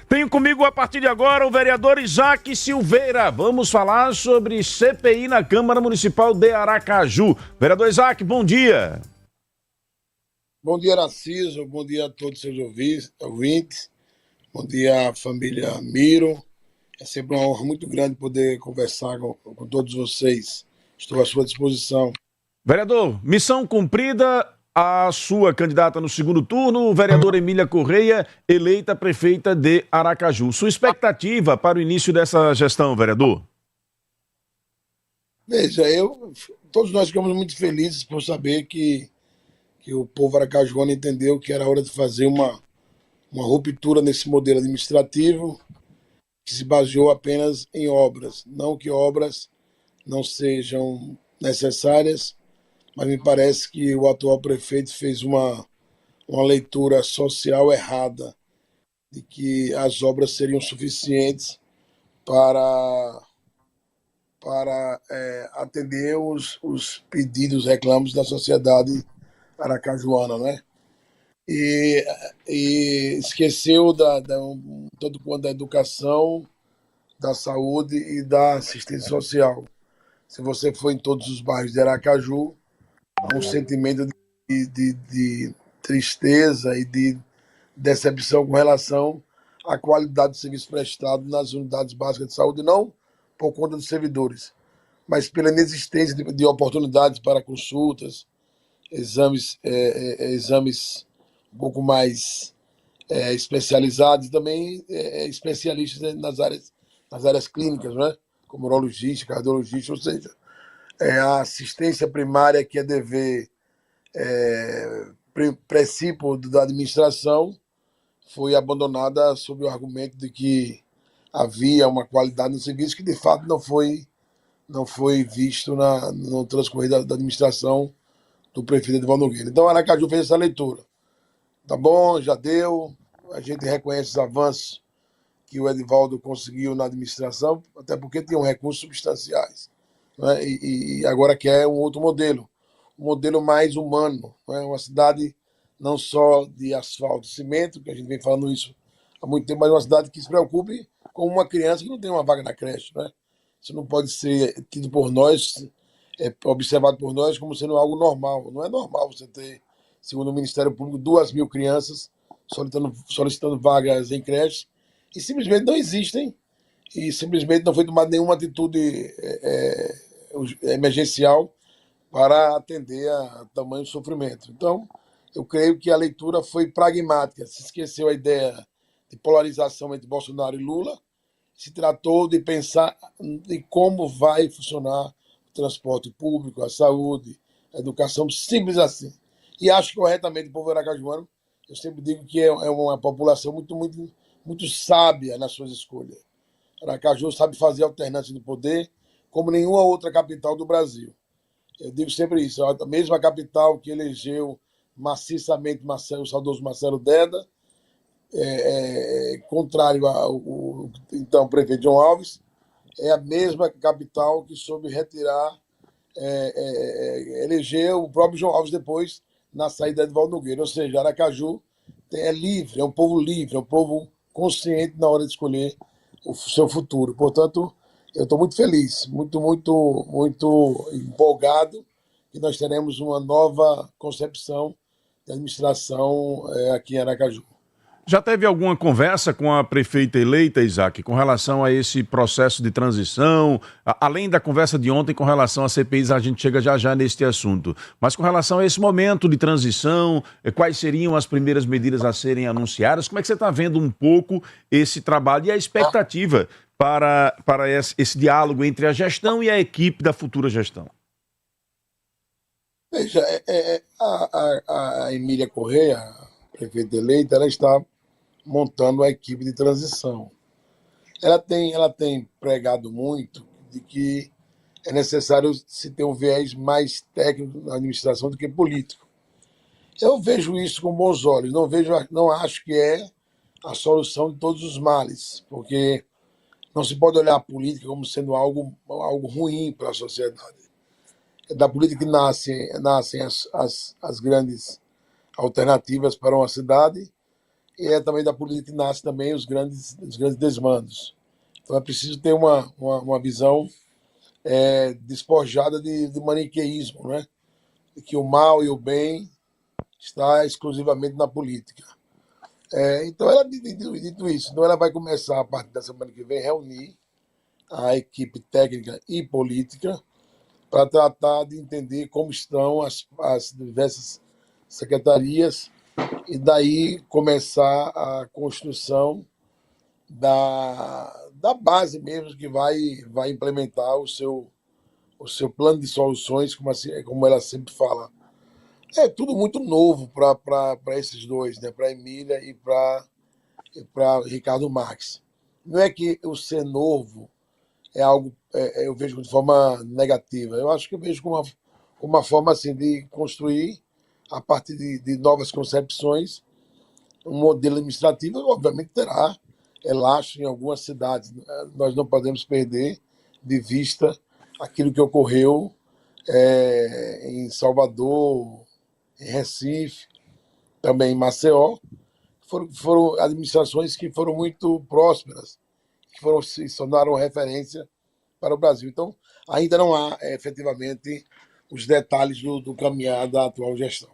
Tenho comigo a partir de agora o vereador Isaac Silveira. Vamos falar sobre CPI na Câmara Municipal de Aracaju. Vereador Isaac, bom dia. Bom dia, Narciso. Bom dia a todos os seus ouvintes. Bom dia, família Miro. É sempre uma honra muito grande poder conversar com todos vocês. Estou à sua disposição. Vereador, missão cumprida. A sua candidata no segundo turno, vereadora Emília Correia, eleita prefeita de Aracaju. Sua expectativa para o início dessa gestão, vereador? Veja, todos nós ficamos muito felizes por saber que o povo aracajuano entendeu que era hora de fazer uma ruptura nesse modelo administrativo que se baseou apenas em obras. Não que obras não sejam necessárias, mas me parece que o atual prefeito fez uma leitura social errada de que as obras seriam suficientes para, para atender os pedidos, reclamos da sociedade aracajuana, né? E, e esqueceu todo quanto da educação, da saúde e da assistência social. Se você for em todos os bairros de Aracaju, há um sentimento de tristeza e de decepção com relação à qualidade do serviço prestado nas unidades básicas de saúde, não por conta dos servidores, mas pela inexistência de oportunidades para consultas, exames um pouco mais especializados, e também especialistas nas áreas clínicas, né? Como urologista, cardiologista, ou seja, a assistência primária, que é dever princípio da administração, foi abandonada sob o argumento de que havia uma qualidade no serviço que de fato não foi visto no transcorrer da administração do prefeito Edvaldo Nogueira. Então, Aracaju fez essa leitura. Tá bom, já deu, a gente reconhece os avanços que o Edvaldo conseguiu na administração, até porque tinham recursos substanciais, né? E agora quer um outro modelo, um modelo mais humano, né? Uma cidade não só de asfalto e cimento, que a gente vem falando isso há muito tempo, mas uma cidade que se preocupe com uma criança que não tem uma vaga na creche, né? Isso não pode ser tido por nós, observado por nós como sendo algo normal. Não é normal você ter, segundo o Ministério Público, 2.000 crianças solicitando vagas em creche e simplesmente não existem e simplesmente não foi tomada nenhuma atitude emergencial para atender a tamanho sofrimento. Então, eu creio que a leitura foi pragmática. Se esqueceu a ideia de polarização entre Bolsonaro e Lula, se tratou de pensar em como vai funcionar o transporte público, a saúde, a educação, simples assim. E acho corretamente o povo aracajuano, eu sempre digo que é uma população muito sábia nas suas escolhas. Aracaju sabe fazer alternância de poder como nenhuma outra capital do Brasil. Eu digo sempre isso, a mesma capital que elegeu maciçamente o saudoso Marcelo Deda, contrário ao então prefeito João Alves, é a mesma capital que soube retirar, elegeu o próprio João Alves depois na saída de Edvaldo Nogueira. Ou seja, Aracaju é livre, é um povo livre, é um povo consciente na hora de escolher o seu futuro. Portanto, eu estou muito feliz, muito empolgado que nós teremos uma nova concepção de administração aqui em Aracaju. Já teve alguma conversa com a prefeita eleita, Isaac, com relação a esse processo de transição? Além da conversa de ontem com relação a CPIs, a gente chega já já neste assunto. Mas com relação a esse momento de transição, quais seriam as primeiras medidas a serem anunciadas? Como é que você está vendo um pouco esse trabalho e a expectativa para esse diálogo entre a gestão e a equipe da futura gestão? Veja, a Emília Correia, prefeita eleita, ela está montando a equipe de transição. Ela tem pregado muito de que é necessário se ter um viés mais técnico na administração do que político. Eu vejo isso com bons olhos, não acho que é a solução de todos os males, porque não se pode olhar a política como sendo algo ruim para a sociedade. É da política que nascem as grandes alternativas para uma cidade e é também da política que nasce também os grandes desmandos. Então é preciso ter uma visão despojada de maniqueísmo, né? De que o mal e o bem está exclusivamente na política. Então, ela dito isso, então ela vai começar, a partir da semana que vem, reunir a equipe técnica e política para tratar de entender como estão as diversas secretarias e daí começar a construção da base mesmo que vai implementar o seu plano de soluções, como ela sempre fala. É tudo muito novo para esses dois, né? Para Emília e para Ricardo Marques. Não é que o ser novo é algo, eu vejo de forma negativa. Eu acho que eu vejo como uma forma assim, de construir, a partir de novas concepções, um modelo administrativo, obviamente terá elastro em algumas cidades. Nós não podemos perder de vista aquilo que ocorreu em Salvador, em Recife, também em Maceió. Foram administrações que foram muito prósperas, que se tornaram referência para o Brasil. Então, ainda não há efetivamente os detalhes do caminhar da atual gestão.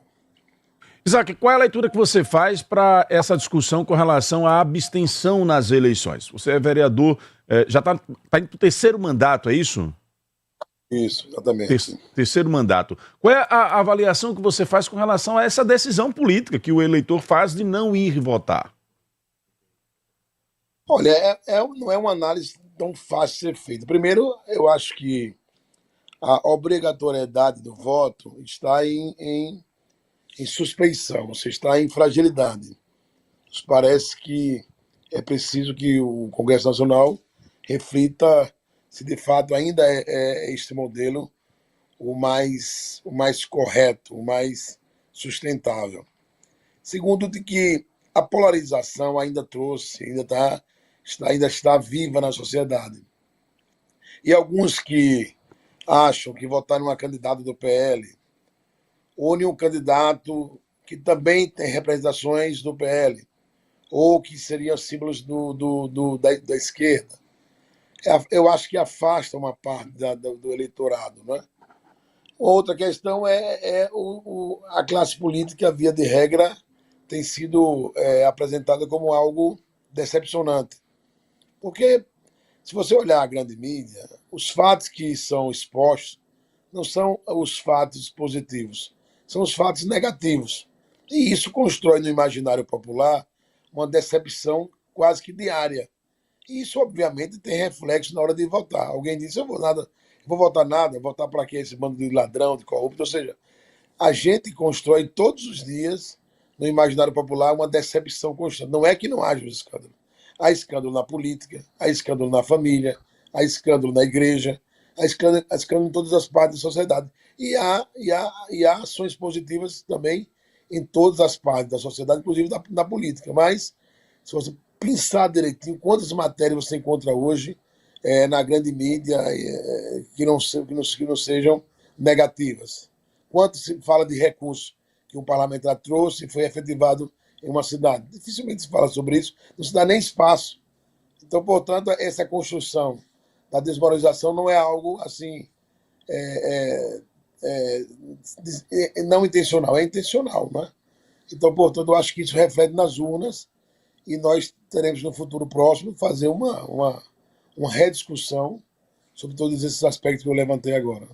Isaac, qual é a leitura que você faz para essa discussão com relação à abstenção nas eleições? Você é vereador, já está indo para o terceiro mandato, é isso? Isso, exatamente. Terceiro mandato. Qual é a avaliação que você faz com relação a essa decisão política que o eleitor faz de não ir votar? Olha, não é uma análise tão fácil de ser feita. Primeiro, eu acho que a obrigatoriedade do voto está em suspeição, você está em fragilidade. Parece que é preciso que o Congresso Nacional reflita se de fato ainda é este modelo o mais correto, o mais sustentável. Segundo, de que a polarização ainda está viva na sociedade. E alguns que acham que votar numa candidata do PL ou em um candidato que também tem representações do PL, ou que seriam símbolos da esquerda, eu acho que afasta uma parte do eleitorado. Né? Outra questão a classe política, via de regra, tem sido apresentada como algo decepcionante. Porque, se você olhar a grande mídia, os fatos que são expostos não são os fatos positivos, são os fatos negativos. E isso constrói no imaginário popular uma decepção quase que diária. E isso, obviamente, tem reflexo na hora de votar. Alguém disse, eu vou votar nada, votar para quê? Esse bando de ladrão, de corrupto. Ou seja, a gente constrói todos os dias, no imaginário popular, uma decepção constante. Não é que não haja escândalo. Há escândalo na política, há escândalo na família, há escândalo na igreja, há escândalo em todas as partes da sociedade. E há ações positivas também em todas as partes da sociedade, inclusive na política. Mas, se você pensar direitinho, quantas matérias você encontra hoje na grande mídia que não sejam negativas? Quanto se fala de recurso que um parlamentar trouxe e foi efetivado em uma cidade? Dificilmente se fala sobre isso, não se dá nem espaço. Então, portanto, essa construção da desvalorização não é algo assim não intencional, é intencional, né? Então, portanto, eu acho que isso reflete nas urnas e nós teremos no futuro próximo fazer uma rediscussão sobre todos esses aspectos que eu levantei agora.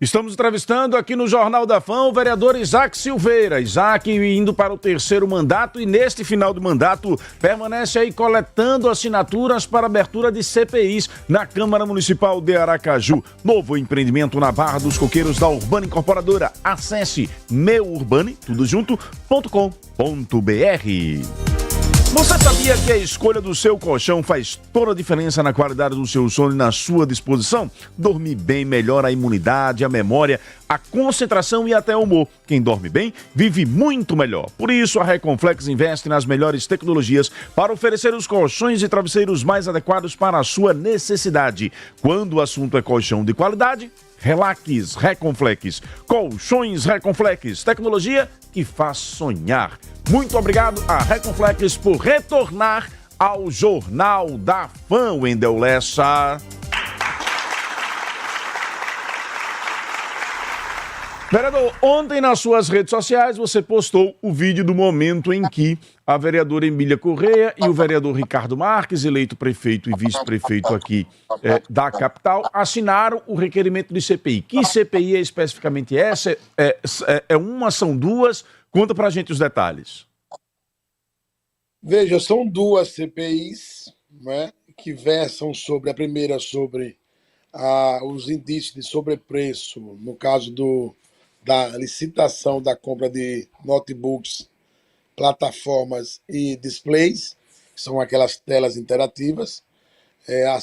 Estamos entrevistando aqui no Jornal da Fã o vereador Isaac Silveira. Isaac indo para o terceiro mandato e neste final de mandato permanece aí coletando assinaturas para abertura de CPIs na Câmara Municipal de Aracaju. Novo empreendimento na Barra dos Coqueiros da Urbana Incorporadora. Acesse meurbane, tudo junto.com.br. Você sabia que a escolha do seu colchão faz toda a diferença na qualidade do seu sono e na sua disposição? Dormir bem melhora a imunidade, a memória, a concentração e até o humor. Quem dorme bem, vive muito melhor. Por isso, a Reconflex investe nas melhores tecnologias para oferecer os colchões e travesseiros mais adequados para a sua necessidade. Quando o assunto é colchão de qualidade, Relax Reconflex, colchões Reconflex, tecnologia que faz sonhar. Muito obrigado a Reconflex por retornar ao Jornal da Fã, Wendel Lessa. Vereador, ontem nas suas redes sociais você postou o vídeo do momento em que a vereadora Emília Correia e o vereador Ricardo Marques, eleito prefeito e vice-prefeito aqui da capital, assinaram o requerimento de CPI. Que CPI é especificamente essa? É uma, são duas? Conta pra gente os detalhes. Veja, são duas CPIs, né, que versam sobre, a primeira sobre os indícios de sobrepreço, no caso da licitação da compra de notebooks, plataformas e displays, que são aquelas telas interativas. A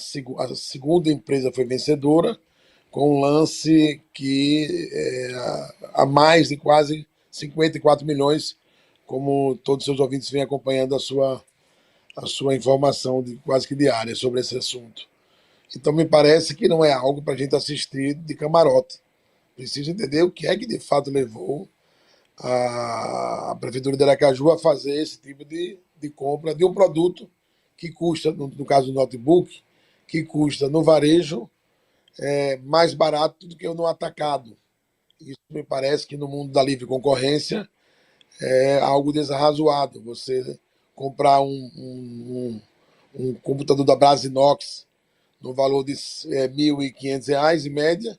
segunda empresa foi vencedora, com um lance que a mais de quase 54 milhões, como todos os seus ouvintes vêm acompanhando a sua informação quase que diária sobre esse assunto. Então, me parece que não é algo para a gente assistir de camarote. Precisa entender o que é que de fato levou a Prefeitura de Aracaju a fazer esse tipo de compra de um produto que custa, no caso do notebook, que custa no varejo mais barato do que no atacado. Isso me parece que no mundo da livre concorrência é algo desarrazoado. Você comprar um computador da Brasinox no valor de R$ 1.500 em média,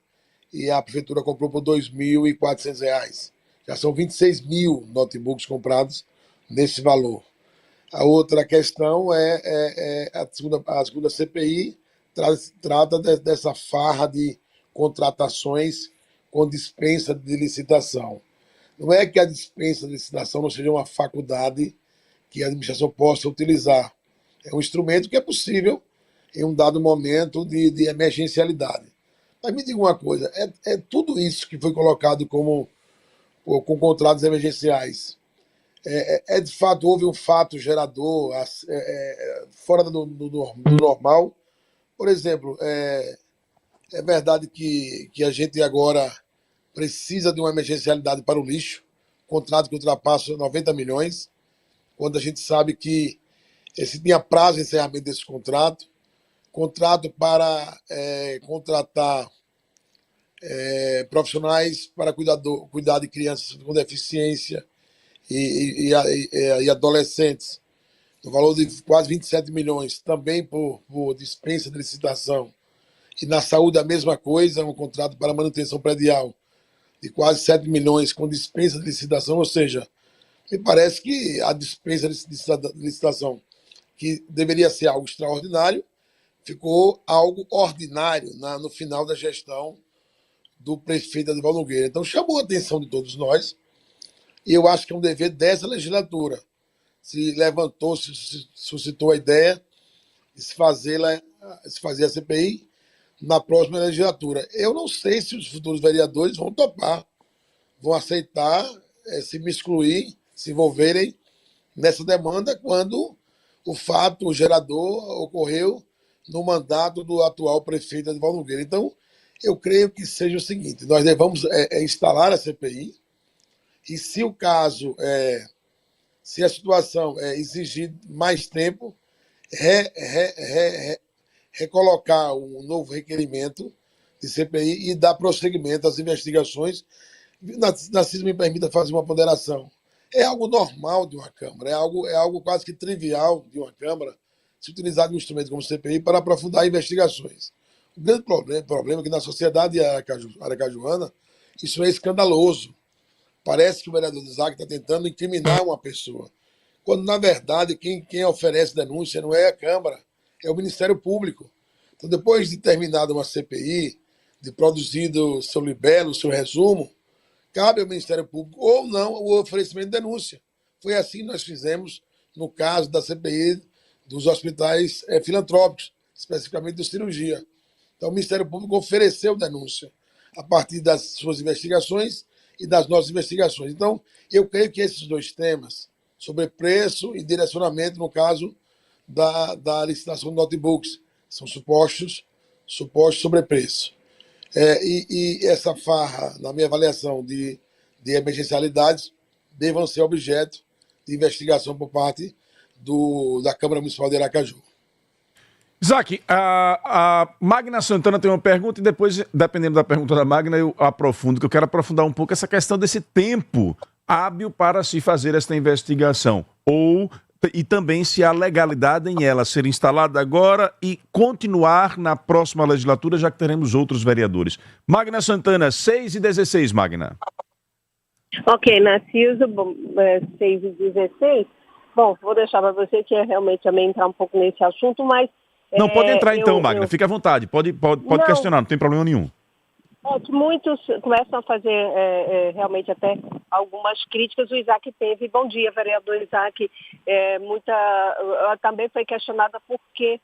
e a prefeitura comprou por R$ 2.400. Já são 26 mil notebooks comprados nesse valor. A outra questão é a segunda CPI trata dessa farra de contratações com dispensa de licitação. Não é que a dispensa de licitação não seja uma faculdade que a administração possa utilizar. É um instrumento que é possível em um dado momento de emergencialidade. Mas me diga uma coisa, tudo isso que foi colocado com contratos emergenciais, de fato houve um fato gerador fora do normal? Por exemplo, é verdade que a gente agora precisa de uma emergencialidade para o lixo, contrato que ultrapassa 90 milhões, quando a gente sabe que se tinha prazo de encerramento desse contrato para contratar profissionais para cuidar de crianças com deficiência e adolescentes, no valor de quase 27 milhões, também por dispensa de licitação. E na saúde a mesma coisa, um contrato para manutenção predial de quase 7 milhões com dispensa de licitação, ou seja, me parece que a dispensa de licitação, que deveria ser algo extraordinário, ficou algo ordinário no final da gestão do prefeito Edivaldo Nogueira. Então chamou a atenção de todos nós, e eu acho que é um dever dessa legislatura. Se levantou, se suscitou a ideia de se fazer a CPI na próxima legislatura. Eu não sei se os futuros vereadores vão topar, vão aceitar se me excluir, se envolverem nessa demanda quando o fato, o gerador, ocorreu no mandato do atual prefeito Edivaldo Nogueira. Então, eu creio que seja o seguinte: nós devemos instalar a CPI, e se o caso, se a situação exigir mais tempo, recolocar um novo requerimento de CPI e dar prosseguimento às investigações. Narciso, me permita fazer uma ponderação. É algo normal de uma Câmara, é algo quase que trivial de uma Câmara se utilizar de um instrumento como CPI para aprofundar investigações. O grande problema é que na sociedade aracajuana isso é escandaloso. Parece que o vereador Isaac está tentando incriminar uma pessoa, quando, na verdade, quem oferece denúncia não é a Câmara, é o Ministério Público. Então, depois de terminada uma CPI, de produzido o seu libelo, o seu resumo, cabe ao Ministério Público ou não o oferecimento de denúncia. Foi assim que nós fizemos no caso da CPI dos hospitais filantrópicos, especificamente de cirurgia. Então, o Ministério Público ofereceu denúncia a partir das suas investigações e das nossas investigações. Então, eu creio que esses dois temas, sobre preço e direcionamento, no caso da licitação de notebooks, são supostos sobrepreço. E essa farra, na minha avaliação, de emergencialidades, devam ser objeto de investigação por parte da Câmara Municipal de Aracaju. Isaac, a Magna Santana tem uma pergunta e depois, dependendo da pergunta da Magna, eu aprofundo, que eu quero aprofundar um pouco essa questão desse tempo hábil para se fazer esta investigação. E também se há legalidade em ela ser instalada agora e continuar na próxima legislatura, já que teremos outros vereadores. Magna Santana, 6h16, Magna. Ok, Narciso, 6h16. Bom, vou deixar para você que é realmente também entrar um pouco nesse assunto, mas... Não, pode entrar então, Magna, fique à vontade, pode questionar, não tem problema nenhum. É que muitos começam a fazer realmente até algumas críticas. O Isaac teve, bom dia, vereador Isaac, também foi questionada porque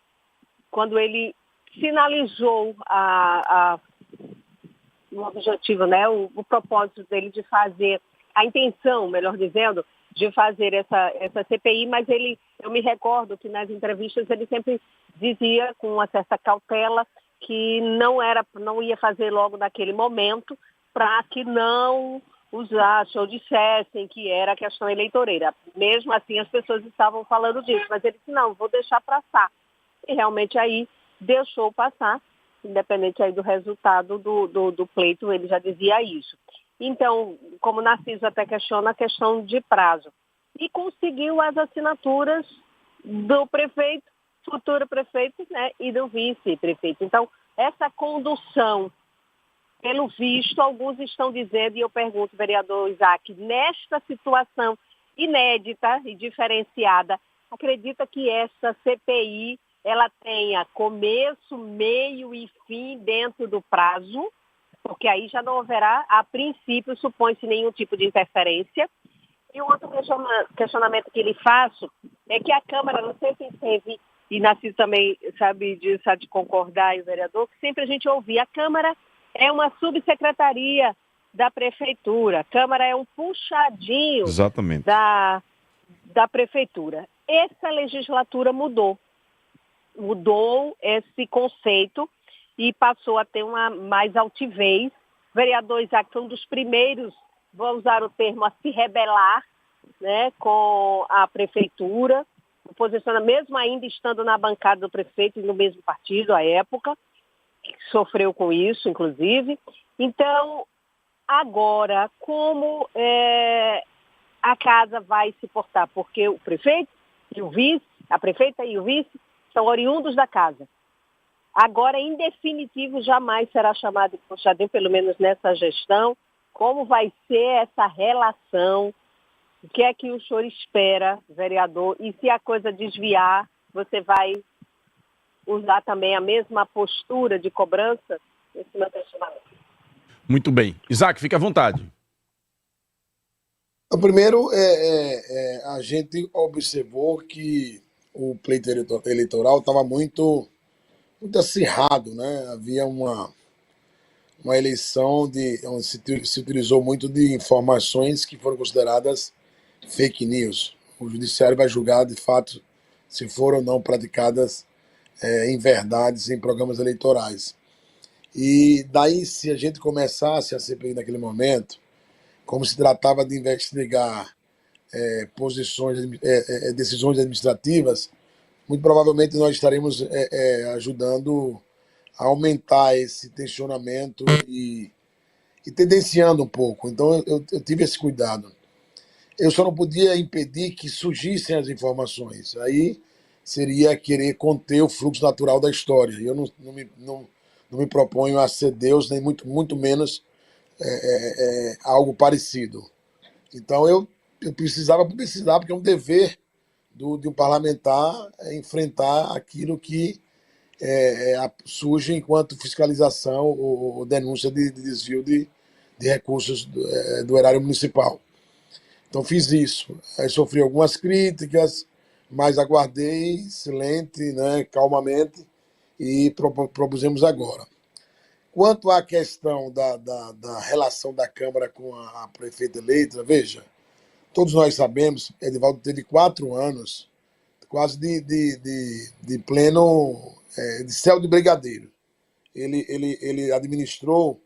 quando ele sinalizou o objetivo, né, o propósito dele de fazer, a intenção, melhor dizendo, de fazer essa CPI, mas eu me recordo que nas entrevistas ele sempre dizia com uma certa cautela que não ia fazer logo naquele momento para que não usassem ou dissessem que era questão eleitoreira. Mesmo assim as pessoas estavam falando disso, mas ele disse, não, vou deixar passar. E realmente aí deixou passar, independente aí do resultado do pleito, ele já dizia isso. Então, como o Narciso até questiona a questão de prazo. E conseguiu as assinaturas do prefeito, futuro prefeito, né, e do vice-prefeito. Então, essa condução, pelo visto, alguns estão dizendo, e eu pergunto, vereador Isaac, nesta situação inédita e diferenciada, acredita que essa CPI ela tenha começo, meio e fim dentro do prazo? Porque aí já não haverá, a princípio, supõe-se nenhum tipo de interferência. E o outro questionamento que lhe faço é que a Câmara, não sei se teve, e Narciso também sabe disso, há de concordar, e o vereador, que sempre a gente ouvia, a Câmara é uma subsecretaria da Prefeitura, a Câmara é um puxadinho Exatamente. da Prefeitura. Essa legislatura mudou esse conceito e passou a ter uma mais altivez. O vereador Isaac foi um dos primeiros, vou usar o termo, a se rebelar, né, com a prefeitura, mesmo ainda estando na bancada do prefeito e no mesmo partido à época, que sofreu com isso, inclusive. Então, agora, como a casa vai se portar? Porque o prefeito e o vice, a prefeita e o vice, são oriundos da casa. Agora, em definitivo, jamais será chamado de puxadinho, pelo menos nessa gestão. Como vai ser essa relação? O que é que o senhor espera, vereador? E se a coisa desviar, você vai usar também a mesma postura de cobrança? Esse é o meu questionamento. Muito bem. Isaac, fique à vontade. O primeiro a gente observou que o pleito eleitoral estava muito acirrado, né? Havia uma eleição onde se utilizou muito de informações que foram consideradas fake news. O judiciário vai julgar, de fato, se foram ou não praticadas inverdades em programas eleitorais. E daí, se a gente começasse a CPI naquele momento, como se tratava de investigar decisões administrativas, muito provavelmente nós estaremos ajudando a aumentar esse tensionamento e tendenciando um pouco. Então eu tive esse cuidado. Eu só não podia impedir que surgissem as informações. Aí seria querer conter o fluxo natural da história. Eu não me proponho a ser Deus, nem muito menos algo parecido. Então eu precisava, porque é um dever de um parlamentar enfrentar aquilo que surge enquanto fiscalização ou denúncia de desvio de recursos do erário municipal. Então fiz isso. Aí sofri algumas críticas, mas aguardei silente, né, calmamente, e propusemos agora. Quanto à questão da relação da Câmara com a prefeita eleita, veja, todos nós sabemos, Edivaldo teve 4 anos quase de pleno de céu de brigadeiro. ele administrou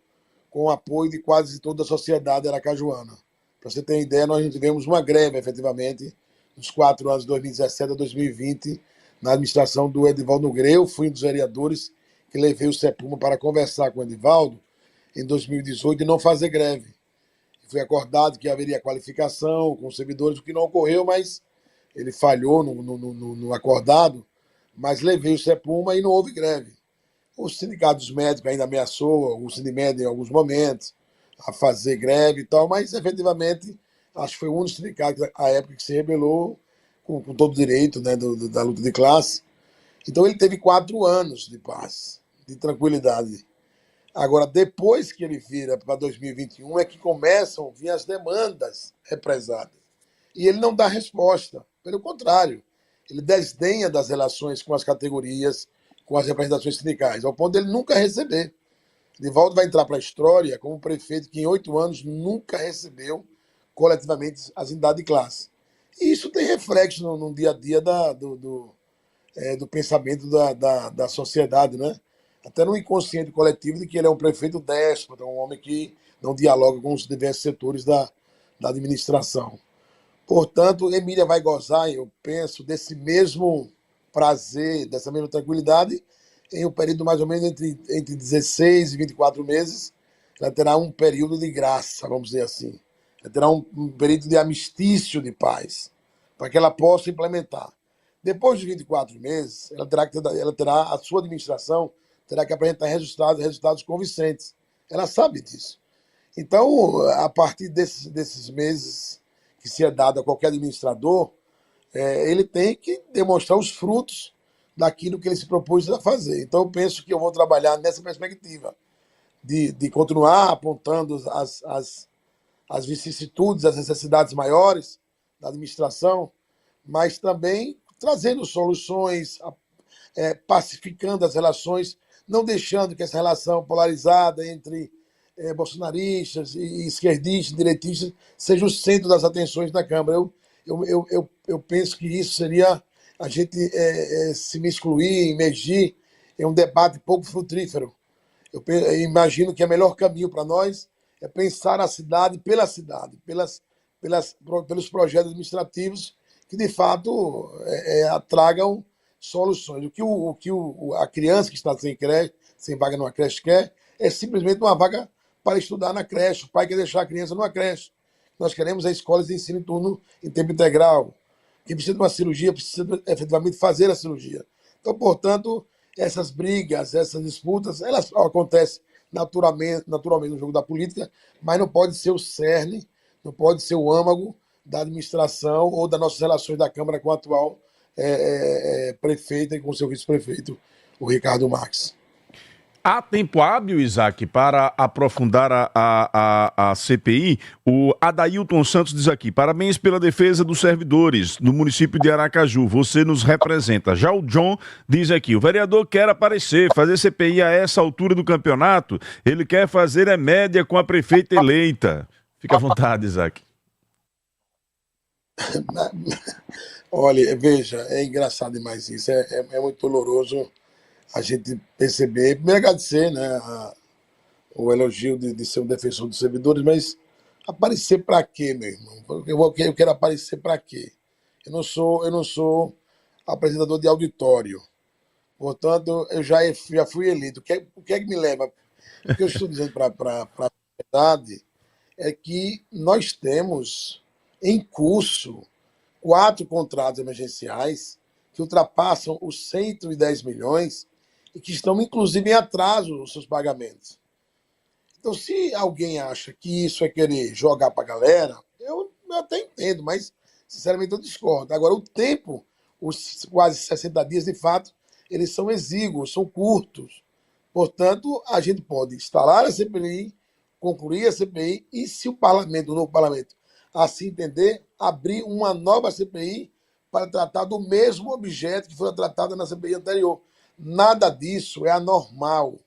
com o apoio de quase toda a sociedade aracajuana. Para você ter ideia, nós tivemos uma greve, efetivamente, nos 4 anos de 2017 a 2020, na administração do Edivaldo Nogueira. Eu fui um dos vereadores que levei o CEPUMA para conversar com o Edivaldo em 2018 e não fazer greve. Foi acordado que haveria qualificação com os servidores, o que não ocorreu, mas ele falhou no acordado, mas levei o CEPUMA e não houve greve. O sindicato dos médicos ainda ameaçou, o Sindimed em alguns momentos, a fazer greve e tal, mas efetivamente acho que foi o único sindicato à época que se rebelou com todo o direito, né, da luta de classe. Então ele teve 4 anos de paz, de tranquilidade. Agora, depois que ele vira para 2021, é que começam a vir as demandas represadas. E ele não dá resposta. Pelo contrário, ele desdenha das relações com as categorias, com as representações sindicais, ao ponto de ele nunca receber. Edivaldo vai entrar para a história como um prefeito que em 8 anos nunca recebeu coletivamente as unidades de classe. E isso tem reflexo no dia a dia do pensamento da sociedade, né? Até no inconsciente coletivo de que ele é um prefeito déspota, um homem que não dialoga com os diversos setores da administração. Portanto, Emília vai gozar, eu penso, desse mesmo prazer, dessa mesma tranquilidade, em um período mais ou menos entre 16 e 24 meses, ela terá um período de graça, vamos dizer assim. Ela terá um período de amistício de paz, para que ela possa implementar. Depois de 24 meses, a sua administração terá que apresentar resultados convincentes. Ela sabe disso. Então, a partir desses meses que se é dado a qualquer administrador, ele tem que demonstrar os frutos daquilo que ele se propôs a fazer. Então, eu penso que eu vou trabalhar nessa perspectiva de continuar apontando as vicissitudes, as necessidades maiores da administração, mas também trazendo soluções, pacificando as relações, não deixando que essa relação polarizada entre bolsonaristas e esquerdistas, direitistas, seja o centro das atenções da Câmara. Eu penso que isso seria a gente se excluir, imergir em um debate pouco frutífero. Eu imagino que o melhor caminho para nós é pensar a cidade, pelos projetos administrativos que, de fato, tragam soluções. O que a criança que está sem vaga numa creche quer é simplesmente uma vaga para estudar na creche. O pai quer deixar a criança numa creche. Nós queremos escolas de ensino em turno em tempo integral. Quem precisa de uma cirurgia precisa efetivamente fazer a cirurgia. Então, portanto, essas brigas, essas disputas, elas acontecem naturalmente no jogo da política, mas não pode ser o cerne, não pode ser o âmago da administração ou das nossas relações da Câmara com o atual prefeito e com o seu vice-prefeito, o Ricardo Marques. Há tempo hábil, Isaac, para aprofundar a CPI? O Adailton Santos diz aqui: parabéns pela defesa dos servidores do município de Aracaju, você nos representa. Já o John diz aqui: o vereador quer aparecer, fazer CPI a essa altura do campeonato, ele quer fazer média com a prefeita eleita. Fica à vontade, Isaac. Olha, veja, é engraçado demais isso, é muito doloroso a gente perceber, primeiro agradecer, né, o elogio de ser um defensor dos servidores, mas aparecer para quê, meu irmão? Eu quero aparecer para quê? Eu não sou apresentador de auditório, portanto, eu já fui eleito. O que é que me leva? O que eu estou dizendo para a verdade é que nós temos em curso 4 contratos emergenciais que ultrapassam os 110 milhões e que estão, inclusive, em atraso nos seus pagamentos. Então, se alguém acha que isso é querer jogar para a galera, eu até entendo, mas, sinceramente, eu discordo. Agora, o tempo, os quase 60 dias, de fato, eles são exíguos, são curtos. Portanto, a gente pode instalar a CPI, concluir a CPI e, se o novo parlamento, assim entender, abrir uma nova CPI para tratar do mesmo objeto que foi tratado na CPI anterior. Nada disso é anormal.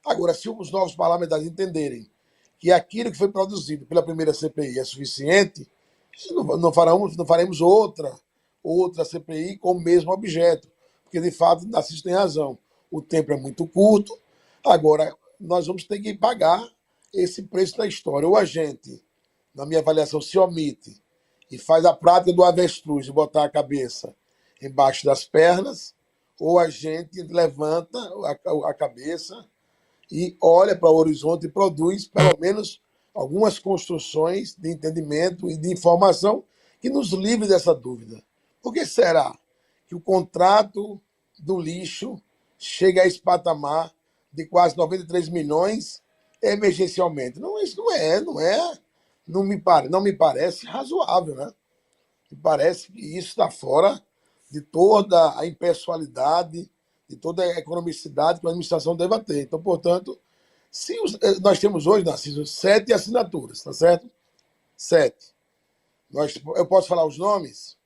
Agora, se os novos parlamentares entenderem que aquilo que foi produzido pela primeira CPI é suficiente, não faremos outra CPI com o mesmo objeto. Porque, de fato, Narciso tem razão. O tempo é muito curto, Agora, nós vamos ter que pagar esse preço da história. Ou a gente, na minha avaliação, se omite e faz a prática do avestruz, de botar a cabeça embaixo das pernas, ou a gente levanta a cabeça e olha para o horizonte e produz, pelo menos, algumas construções de entendimento e de informação que nos livre dessa dúvida. Por que será que o contrato do lixo chega a esse patamar de quase 93 milhões emergencialmente? Não, isso não me parece razoável, né? Me parece que isso está fora de toda a impessoalidade, de toda a economicidade que a administração deve ter. Então, portanto, nós temos hoje, Narciso, 7 assinaturas, tá certo? 7. Eu posso falar os nomes?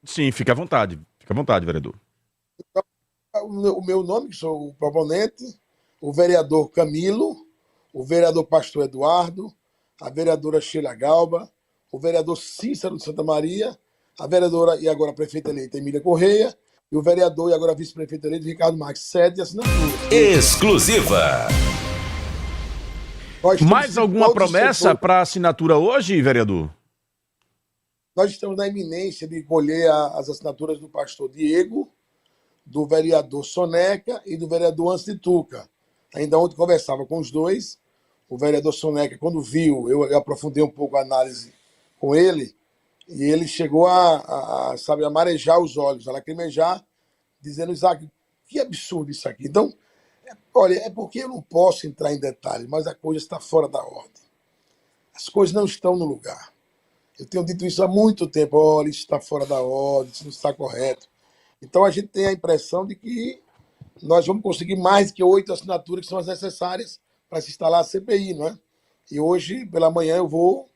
Sim, fica à vontade. Fica à vontade, vereador. O meu nome, que sou o proponente, o vereador Camilo, o vereador Pastor Eduardo, a vereadora Sheila Galba, o vereador Cícero de Santa Maria, a vereadora e agora prefeita eleita Emília Correia, e o vereador e agora vice-prefeito eleito Ricardo Marques. 7 assinaturas. Exclusiva. Mais alguma promessa para assinatura hoje, vereador? Nós estamos na iminência de colher as assinaturas do pastor Diego, do vereador Soneca e do vereador Anstituca. Ainda ontem conversava com os dois. O vereador Soneca, quando viu, eu aprofundei um pouco a análise com ele, e ele chegou a marejar os olhos, a lacrimejar, dizendo: Isaac, que absurdo isso aqui. Então, olha, é porque eu não posso entrar em detalhes, mas a coisa está fora da ordem. As coisas não estão no lugar. Eu tenho dito isso há muito tempo. Olha, isso está fora da ordem, isso não está correto. Então, a gente tem a impressão de que nós vamos conseguir mais que 8 assinaturas que são as necessárias para se instalar a CPI, não é? E hoje, pela manhã, eu vou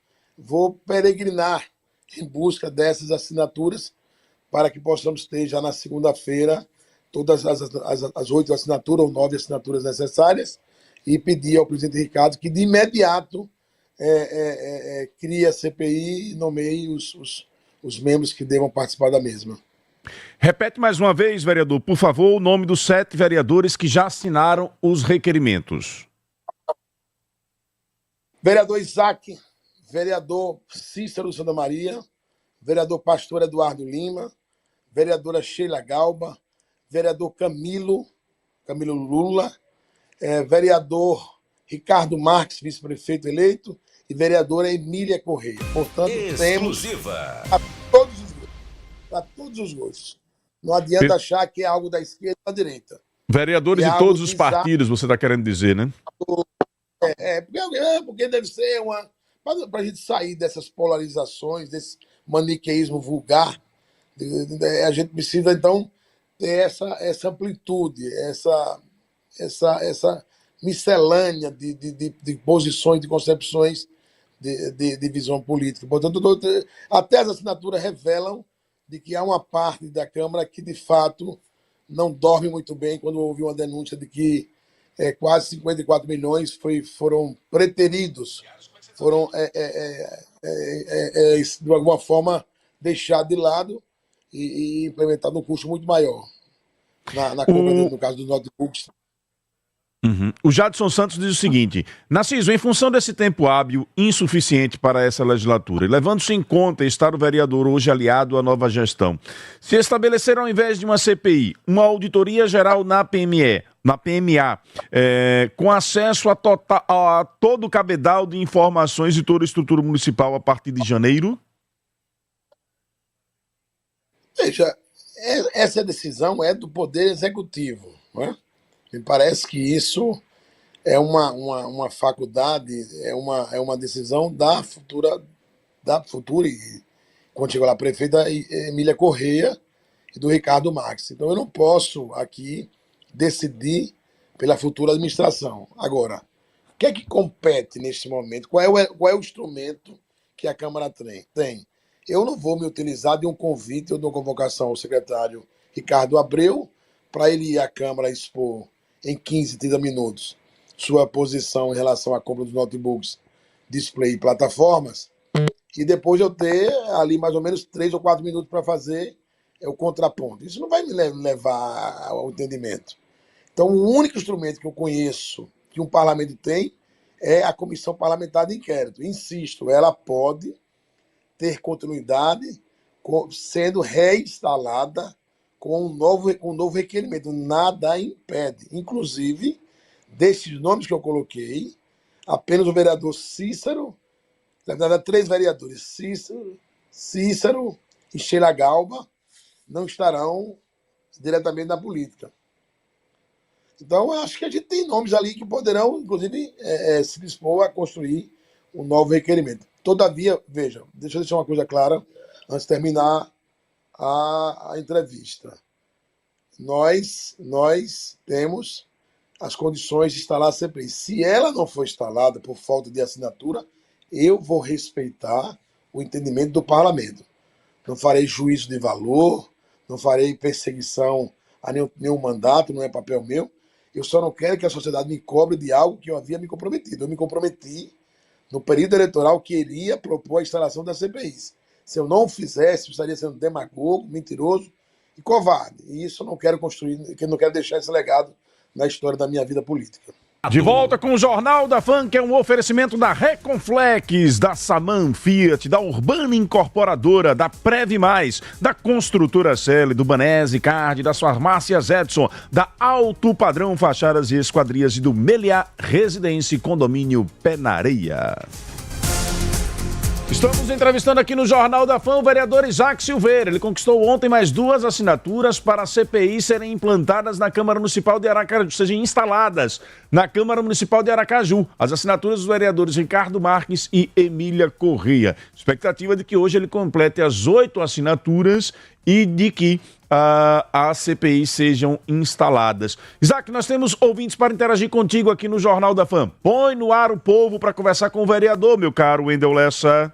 peregrinar em busca dessas assinaturas para que possamos ter já na segunda-feira todas as 8 assinaturas ou 9 assinaturas necessárias e pedir ao presidente Ricardo que de imediato crie a CPI e nomeie os membros que devam participar da mesma. Repete mais uma vez, vereador, por favor, o nome dos 7 vereadores que já assinaram os requerimentos. Vereador Isaac, vereador Cícero Santa Maria, vereador Pastor Eduardo Lima, vereadora Sheila Galba, vereador Camilo Lula, vereador Ricardo Marques, vice-prefeito eleito, e vereadora Emília Correia. Portanto, Exclusiva. Para todos os gostos. Não adianta achar que é algo da esquerda ou da direita. Vereadores de todos os partidos, você está querendo dizer, né? Porque deve ser uma... Para a gente sair dessas polarizações, desse maniqueísmo vulgar, a gente precisa, então, ter essa amplitude, essa miscelânea de posições, de concepções de visão política. Portanto, até as assinaturas revelam de que há uma parte da Câmara que, de fato, não dorme muito bem quando houve uma denúncia de que quase 54 milhões foram preteridos, foram, de alguma forma, deixados de lado e implementados um custo muito maior na compra, no caso dos notebooks. Uhum. O Jadson Santos diz o seguinte: Narciso, em função desse tempo hábil insuficiente para essa legislatura, e levando-se em conta estar o vereador hoje aliado à nova gestão, se estabelecer ao invés de uma CPI, uma auditoria geral na PMA, com acesso a todo o cabedal de informações de toda a estrutura municipal a partir de janeiro? Veja, essa decisão é do Poder Executivo, não é? Me parece que isso é uma faculdade, é uma decisão da futura e quando chegou lá a prefeita Emília Correia e do Ricardo Marques. Então eu não posso aqui decidir pela futura administração. Agora, o que é que compete neste momento? Qual é o instrumento que a Câmara tem? Eu não vou me utilizar de um convite ou de uma convocação ao secretário Ricardo Abreu para ele ir à Câmara expor em 15, 30 minutos sua posição em relação à compra dos notebooks, display e plataformas, e depois eu ter ali mais ou menos 3 ou 4 minutos para fazer o contraponto. Isso não vai me levar ao entendimento. Então, o único instrumento que eu conheço que um parlamento tem é a comissão parlamentar de inquérito. Insisto, ela pode ter continuidade sendo reinstalada com um novo requerimento. Nada impede. Inclusive, desses nomes que eu coloquei, apenas o vereador Cícero, na verdade, 3 vereadores, Cícero e Sheila Galba, não estarão diretamente na política. Então, eu acho que a gente tem nomes ali que poderão, inclusive, se dispor a construir um novo requerimento. Todavia, veja, deixa eu deixar uma coisa clara antes de terminar a entrevista. Nós temos as condições de instalar a CPI. Se ela não for instalada por falta de assinatura, eu vou respeitar o entendimento do parlamento. Não farei juízo de valor, não farei perseguição a nenhum mandato, não é papel meu. Eu só não quero que a sociedade me cobre de algo que eu havia me comprometido. Eu me comprometi no período eleitoral que iria propor a instalação das CPIs. Se eu não o fizesse, eu estaria sendo demagogo, mentiroso e covarde. E isso eu não quero construir, eu não quero deixar esse legado na história da minha vida política. De volta com o Jornal da Fã, que é um oferecimento da Reconflex, da Saman Fiat, da Urbana Incorporadora, da Preve Mais, da Construtora Celi, do Banese Card, das farmácias Edson, da Alto Padrão Fachadas e Esquadrias e do Meliá Residência e Condomínio Pé na Areia. Estamos entrevistando aqui no Jornal da Fã o vereador Isaac Silveira. Ele conquistou ontem mais 2 assinaturas para a CPI serem implantadas na Câmara Municipal de Aracaju, sejam instaladas na Câmara Municipal de Aracaju. As assinaturas dos vereadores Ricardo Marques e Emília Correia. Expectativa de que hoje ele complete as 8 assinaturas e de que as CPI sejam instaladas. Isaac, nós temos ouvintes para interagir contigo aqui no Jornal da Fã. Põe no ar o povo para conversar com o vereador, meu caro Wendel Lessa.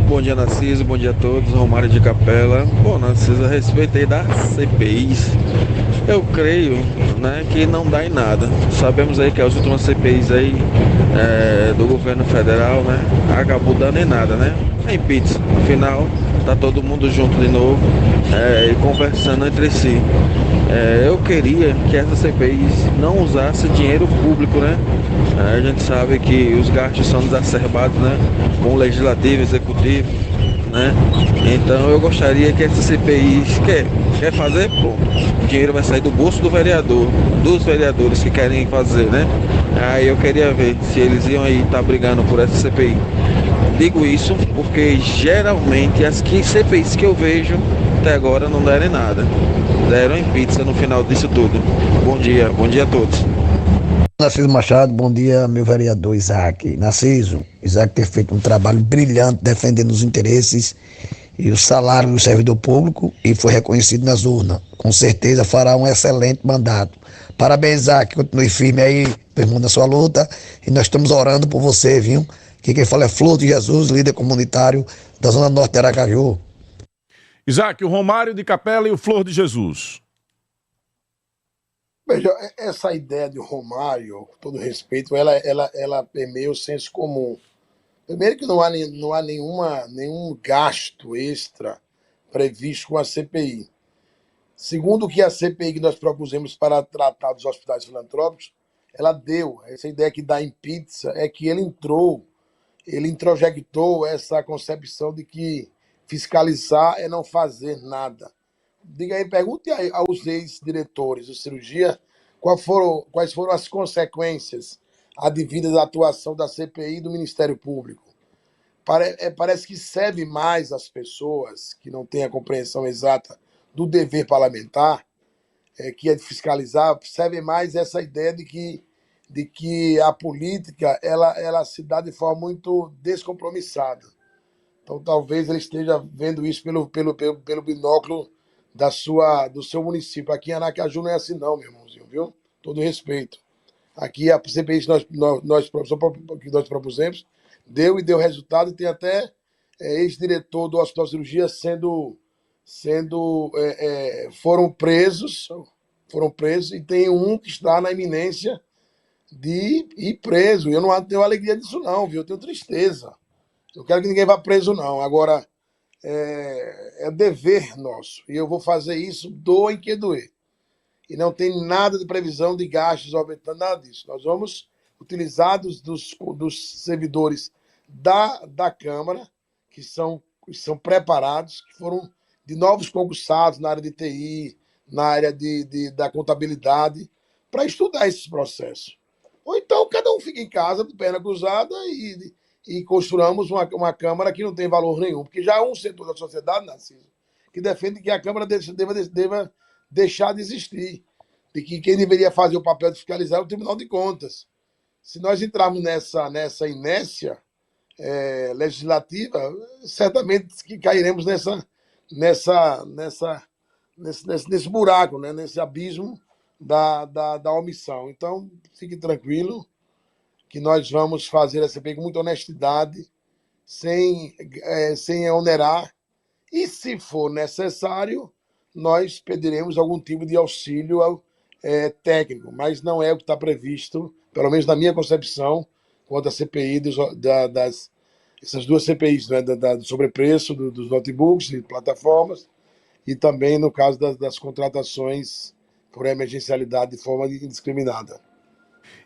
Bom dia, Narciso, bom dia a todos, Romário de Capela. Bom, Narciso, a respeito aí das CPIs, eu creio, né, que não dá em nada. Sabemos aí que as últimas CPIs aí do governo federal, né, acabou dando em nada, né? Em pizza, no final, tá todo mundo junto de novo e conversando entre si. Eu queria que essas CPIs não usassem dinheiro público, né? A gente sabe que os gastos são exacerbados, né? Com o legislativo, executivo, né? Então eu gostaria que essas CPIs quer fazer, pô, o dinheiro vai sair do bolso do vereador, dos vereadores que querem fazer, né? Aí eu queria ver se eles iam aí estar brigando por essa CPI. Digo isso porque geralmente as CPIs que eu vejo até agora não deram em nada. Deram em pizza no final disso tudo. Bom dia a todos. Narciso Machado, bom dia, meu vereador Isaac. Narciso, Isaac tem feito um trabalho brilhante defendendo os interesses e o salário do servidor público e foi reconhecido nas urnas. Com certeza fará um excelente mandato. Parabéns, Isaac, continue firme aí, irmão, na sua luta e nós estamos orando por você, viu? Aqui quem fala é Flor de Jesus, líder comunitário da Zona Norte de Aracaju. Isaac, o Romário de Capela e o Flor de Jesus. Veja, essa ideia de Romário, com todo respeito, ela permeia o senso comum. Primeiro que não há nenhum gasto extra previsto com a CPI. Segundo, que a CPI que nós propusemos para tratar dos hospitais filantrópicos, ela deu. Essa ideia que dá em pizza é que ele introjectou essa concepção de que fiscalizar é não fazer nada. Diga aí, pergunte aos ex-diretores de cirurgia quais foram as consequências advindas da atuação da CPI e do Ministério Público. Parece que serve mais às pessoas que não têm a compreensão exata do dever parlamentar, que é de fiscalizar, serve mais essa ideia de que a política ela se dá de forma muito descompromissada. Então, talvez ele esteja vendo isso pelo binóculo do seu município. Aqui em Aracaju não é assim não, meu irmãozinho, viu? Todo respeito. Aqui a CPI que nós propusemos deu resultado e tem até ex-diretor do Hospital de Cirurgia foram presos e tem um que está na iminência de ir preso. Eu não tenho alegria disso não, viu? Eu tenho tristeza. Eu quero que ninguém vá preso não. Agora, é dever nosso. E eu vou fazer isso, doa em que doer. e não tem nada de previsão de gastos aumentando, nada disso. Nós vamos utilizar dos servidores da Câmara, que são preparados, que foram de novos concursados na área de TI, na área da contabilidade, para estudar esses processos. Ou então cada um fica em casa de perna cruzada e construamos uma Câmara que não tem valor nenhum, porque já há um setor da sociedade, Narciso, que defende que a Câmara deva deixar de existir, de que quem deveria fazer o papel de fiscalizar é o Tribunal de Contas. Se nós entrarmos nessa inércia legislativa, certamente que cairemos nesse buraco, né? Nesse abismo da omissão. Então, fique tranquilo que nós vamos fazer a CPI com muita honestidade, sem onerar, e se for necessário, nós pediremos algum tipo de auxílio técnico, mas não é o que está previsto, pelo menos na minha concepção, quanto à CPI essas duas CPIs, né, do sobrepreço dos notebooks e plataformas, e também no caso das contratações por emergencialidade de forma indiscriminada.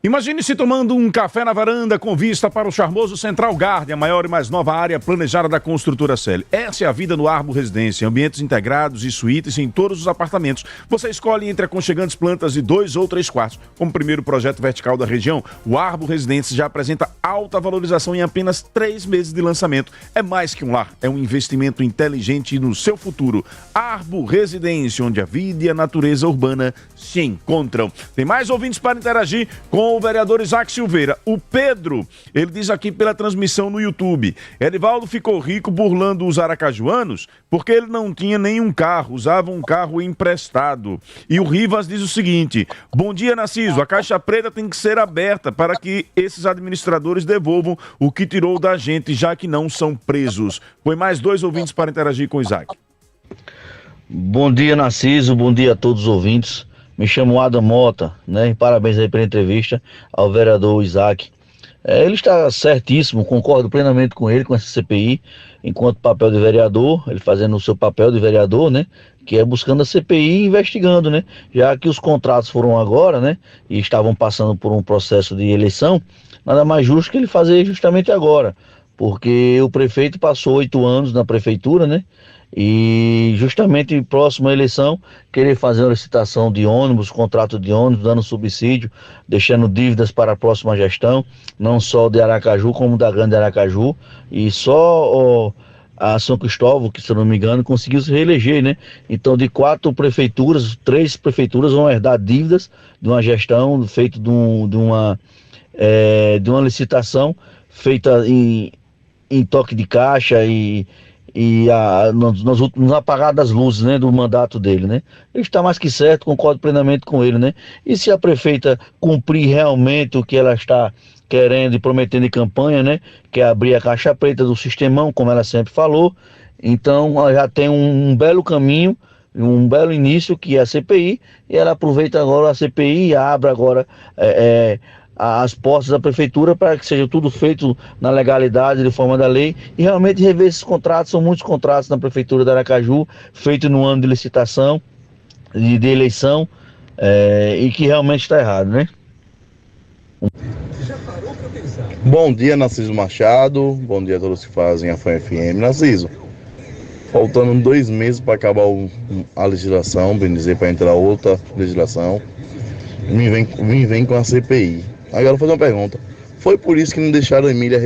Imagine-se tomando um café na varanda com vista para o charmoso Central Garden, a maior e mais nova área planejada da construtora Celi. Essa é a vida no Arbo Residência, ambientes integrados e suítes em todos os apartamentos. Você escolhe entre aconchegantes plantas de 2 ou 3 quartos. Como primeiro projeto vertical da região, o Arbo Residência já apresenta alta valorização em apenas 3 meses de lançamento. É mais que um lar, é um investimento inteligente no seu futuro. Arbo Residência, onde a vida e a natureza urbana se encontram. Tem mais ouvintes para interagir com o vereador Isaac Silveira. O Pedro, ele diz aqui pela transmissão no YouTube: Edivaldo ficou rico burlando os aracajuanos porque ele não tinha nenhum carro, usava um carro emprestado. E o Rivas diz o seguinte: bom dia, Narciso, a Caixa Preta tem que ser aberta para que esses administradores devolvam o que tirou da gente, já que não são presos. Foi mais 2 ouvintes para interagir com o Isaac. Bom dia, Narciso, bom dia a todos os ouvintes. Me chamo Adam Mota, né? E parabéns aí pela entrevista ao vereador Isaac. Ele está certíssimo, concordo plenamente com ele, com essa CPI, enquanto papel de vereador, ele fazendo o seu papel de vereador, né? Que é buscando a CPI e investigando, né? Já que os contratos foram agora, né? E estavam passando por um processo de eleição, nada mais justo que ele fazer justamente agora. Porque o prefeito passou 8 anos na prefeitura, né? E justamente próxima à eleição, querer fazer uma licitação de ônibus, contrato de ônibus, dando subsídio, deixando dívidas para a próxima gestão, não só de Aracaju, como da Grande Aracaju, e só a São Cristóvão, que se eu não me engano, conseguiu se reeleger, né? Então, de 4 prefeituras, 3 prefeituras vão herdar dívidas de uma gestão feita de uma licitação feita em toque de caixa e nos últimos apagar das luzes, né, do mandato dele, né? Ele está mais que certo, concordo plenamente com ele, né? E se a prefeita cumprir realmente o que ela está querendo e prometendo em campanha, né, que é abrir a caixa preta do sistemão, como ela sempre falou, então ela já tem um belo caminho, um belo início, que é a CPI, e ela aproveita agora a CPI e abre agora as portas da prefeitura para que seja tudo feito na legalidade, de forma da lei, e realmente rever esses contratos. São muitos contratos na prefeitura de Aracaju, feitos no ano de licitação, de eleição, e que realmente está errado, né? Bom dia, Narciso Machado, bom dia a todos que fazem a FAM FM. Narciso, faltando 2 meses para acabar a legislação, bem dizer, para entrar outra legislação, me vem com a CPI. Agora eu vou fazer uma pergunta: foi por isso que não deixaram a Emília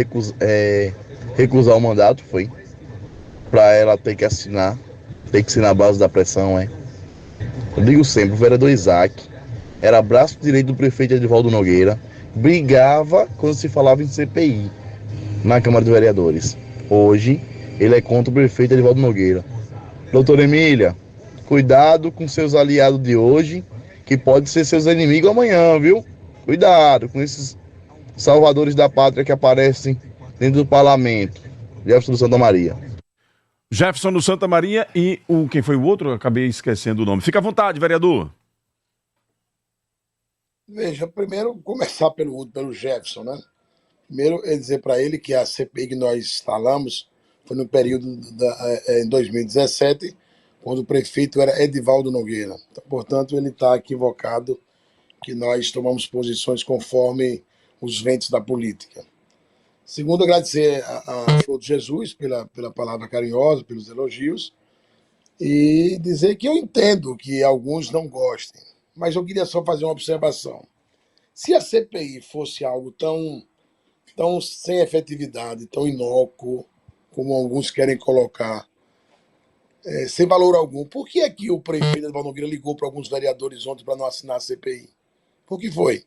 recusar o mandato? Foi? Para ela ter que ser na base da pressão, é? Eu digo sempre, o vereador Isaac era braço direito do prefeito Edivaldo Nogueira, brigava quando se falava em CPI na Câmara de Vereadores. Hoje, ele é contra o prefeito Edivaldo Nogueira. Doutora Emília, cuidado com seus aliados de hoje, que podem ser seus inimigos amanhã, viu? Cuidado com esses salvadores da pátria que aparecem dentro do parlamento. Jefferson do Santa Maria. Jefferson do Santa Maria e quem foi o outro? Eu acabei esquecendo o nome. Fica à vontade, vereador. Veja, primeiro começar pelo Jefferson, né? Primeiro é dizer para ele que a CPI que nós instalamos foi no período em 2017, quando o prefeito era Edivaldo Nogueira. Então, portanto, ele está equivocado, que nós tomamos posições conforme os ventos da política. Segundo, agradecer a Flor de Jesus pela palavra carinhosa, pelos elogios, e dizer que eu entendo que alguns não gostem, mas eu queria só fazer uma observação. Se a CPI fosse algo tão sem efetividade, tão inócuo, como alguns querem colocar, sem valor algum, por que é que o prefeito Edivaldo Nogueira ligou para alguns vereadores ontem para não assinar a CPI? Por que foi?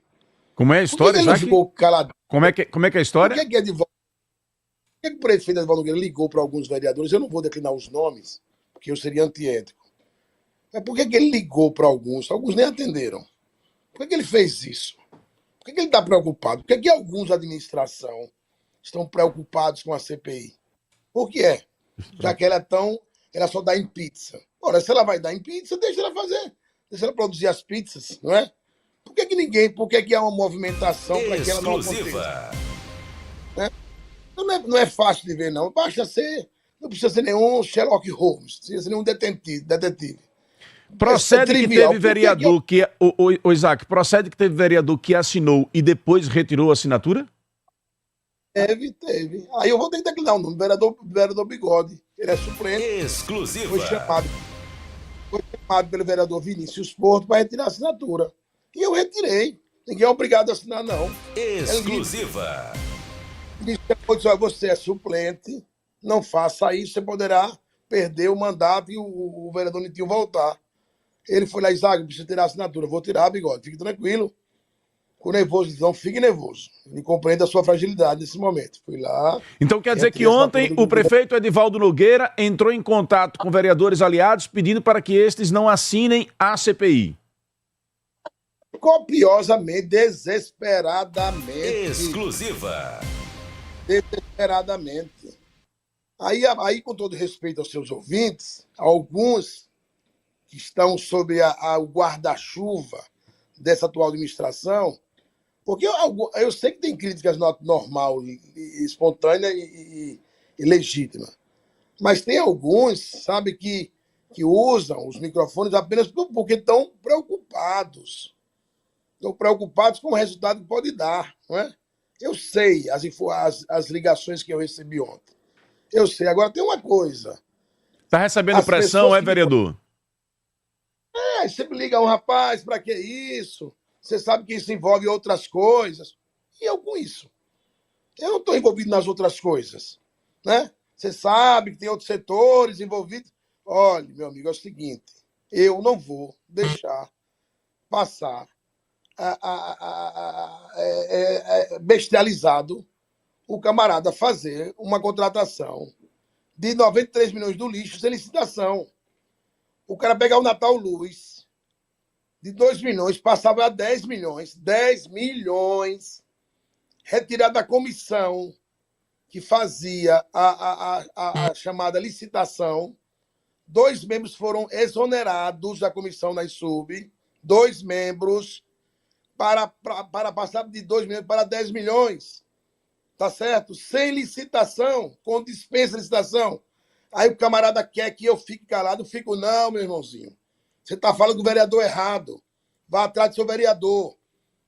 Como é a Por que história, ele não Isaac? ficou calado? Como é que é a história? Por que o prefeito Edivaldo Nogueira ligou para alguns vereadores? Eu não vou declinar os nomes, porque eu seria antiético. Mas por que ele ligou para alguns? Alguns nem atenderam. Por que ele fez isso? Por que ele está preocupado? Por que alguns da administração estão preocupados com a CPI? Por que é? Já que ela só dá em pizza. Ora, se ela vai dar em pizza, deixa ela fazer. Deixa ela produzir as pizzas, não é? Por que há uma movimentação para que ela não aconteça? Não é fácil de ver, não. Não precisa ser nenhum Sherlock Holmes, não precisa ser nenhum detetive. Procede que teve vereador que... O Isaac, procede que teve vereador que assinou e depois retirou a assinatura? Teve. Aí eu vou ter que declinar o nome, vereador Bigode. Ele é suplente. Exclusiva. Foi chamado pelo vereador Vinícius Porto para retirar a assinatura. E eu retirei. Ninguém é obrigado a assinar, não. Exclusiva. Ele disse, você é suplente, não faça isso, você poderá perder o mandato e o vereador Nitinho voltar. Ele foi lá, Isaac, precisa tirar a assinatura. Vou tirar, Bigode, fique tranquilo. Com nervoso, não fique nervoso. Ele compreende a sua fragilidade nesse momento. Fui lá. Então quer dizer que ontem o prefeito Edivaldo Nogueira entrou em contato com vereadores aliados pedindo para que estes não assinem a CPI. Copiosamente, desesperadamente. Exclusiva. Desesperadamente. Aí, com todo respeito aos seus ouvintes, alguns que estão sob o guarda-chuva dessa atual administração, porque eu sei que tem críticas normal, espontânea e legítima, mas tem alguns, sabe, que usam os microfones apenas porque estão preocupados. Estão preocupados com o resultado que pode dar, não é? Eu sei as ligações que eu recebi ontem. Eu sei. Agora tem uma coisa. Está recebendo pressão, vereador? Sempre liga um rapaz, para que isso? Você sabe que isso envolve outras coisas. E eu com isso. Eu não estou envolvido nas outras coisas, né? Você sabe que tem outros setores envolvidos. Olha, meu amigo, é o seguinte. Eu não vou deixar passar bestializado o camarada fazer uma contratação de 93 milhões do lixo sem licitação. O cara pegar o Natal Luz de 2 milhões, passava a 10 milhões. 10 milhões retirado da comissão que fazia a chamada licitação. 2 membros foram exonerados da comissão da ISUB. 2 membros para passar de 2 milhões para 10 milhões. Tá certo? Sem licitação, com dispensa de licitação. Aí o camarada quer que eu fique calado. Eu fico, não, meu irmãozinho. Você está falando do vereador errado. Vá atrás do seu vereador.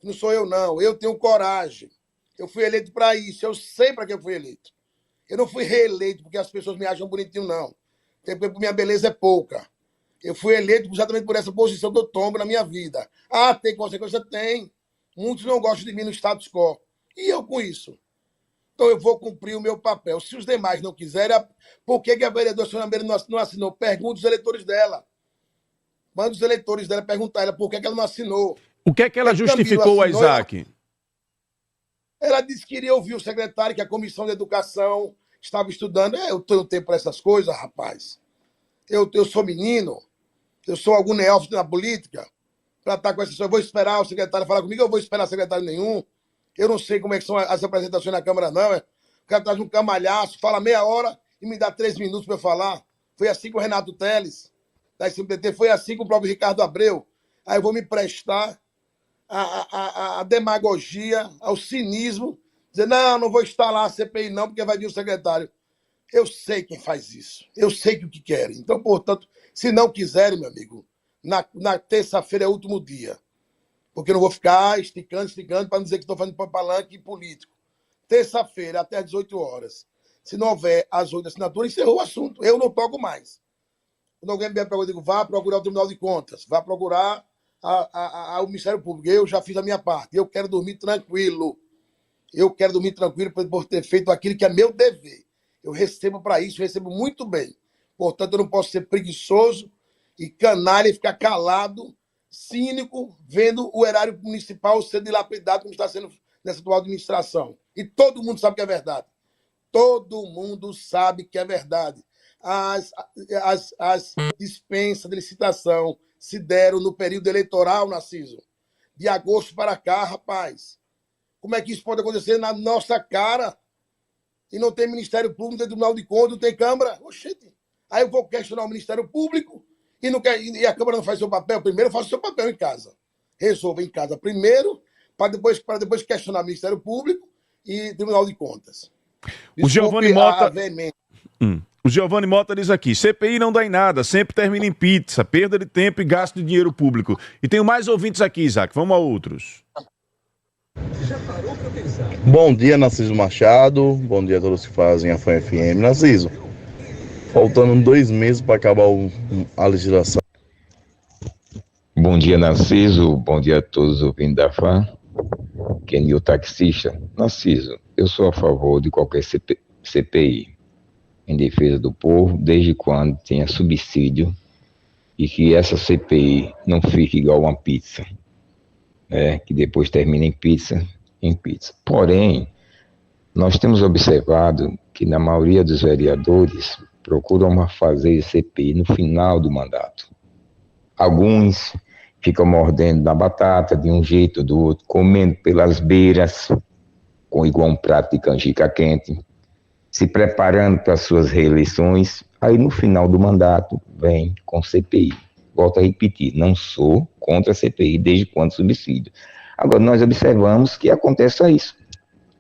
Não sou eu, não. Eu tenho coragem. Eu fui eleito para isso. Eu sei para que eu fui eleito. Eu não fui reeleito porque as pessoas me acham bonitinho, não. Até porque minha beleza é pouca. Eu fui eleito exatamente por essa posição que eu tomo na minha vida. Ah, tem consequência? Tem. Muitos não gostam de mim no status quo. E eu com isso? Então eu vou cumprir o meu papel. Se os demais não quiserem, por que a vereadora Sônia Meira não assinou? Pergunta os eleitores dela. Manda os eleitores dela perguntar a ela por que ela não assinou. O que é que ela justificou, a Isaac? Ela disse que iria ouvir o secretário, que a Comissão de Educação estava estudando. Eu tenho tempo para essas coisas, rapaz. Eu sou menino. Eu sou algum neófito na política. Para estar com essa pessoa, eu vou esperar o secretário falar comigo, eu vou esperar secretário nenhum. Eu não sei como é que são as apresentações na Câmara, não. O cara traz um camalhaço, fala meia hora e me dá 3 minutos para eu falar. Foi assim com o Renato Teles, da SMPT, foi assim com o próprio Ricardo Abreu. Aí eu vou me prestar à demagogia, ao cinismo, dizer, não vou instalar a CPI não, porque vai vir o secretário. Eu sei quem faz isso. Eu sei que o que querem. Então, portanto, se não quiserem, meu amigo, na terça-feira é o último dia. Porque eu não vou ficar esticando, para não dizer que estou fazendo palanque político. Terça-feira, até às 18 horas. Se não houver as 8 assinaturas, encerrou o assunto. Eu não toco mais. Quando alguém me pergunta, eu digo, vá procurar o Tribunal de Contas, vá procurar o Ministério Público. Eu já fiz a minha parte. Eu quero dormir tranquilo. Eu quero dormir tranquilo por ter feito aquilo que é meu dever. Eu recebo para isso, recebo muito bem. Portanto, eu não posso ser preguiçoso e canalha e ficar calado, cínico, vendo o erário municipal ser dilapidado como está sendo nessa atual administração. E todo mundo sabe que é verdade. Todo mundo sabe que é verdade. As dispensas de licitação se deram no período eleitoral, Narciso. De agosto para cá, rapaz. Como é que isso pode acontecer na nossa cara? E não tem Ministério Público, não tem Tribunal de Contas, não tem Câmara? Oxente. Aí eu vou questionar o Ministério Público e a Câmara não faz seu papel. Primeiro eu faço seu papel em casa. Resolva em casa primeiro, para depois questionar o Ministério Público e Tribunal de Contas. O Giovanni Mota... O Giovanni Mota diz aqui, CPI não dá em nada, sempre termina em pizza, perda de tempo e gasto de dinheiro público. E tenho mais ouvintes aqui, Isaac, vamos a outros. Bom dia, Narciso Machado. Bom dia a todos que fazem a FAN FM. Narciso, faltando 2 meses para acabar a legislação. Bom dia, Narciso. Bom dia a todos os ouvintes da FAN. Kenny, o taxista. Narciso, eu sou a favor de qualquer CPI em defesa do povo, desde quando tenha subsídio e que essa CPI não fique igual uma pizza, que depois termina em pizza. Porém, nós temos observado que na maioria dos vereadores procuram fazer CPI no final do mandato. Alguns ficam mordendo na batata de um jeito ou do outro, comendo pelas beiras, com igual um prato de canjica quente, se preparando para suas reeleições, aí no final do mandato vem com CPI. Volto a repetir, não sou contra a CPI desde quando subsídio. Agora, nós observamos que acontece isso.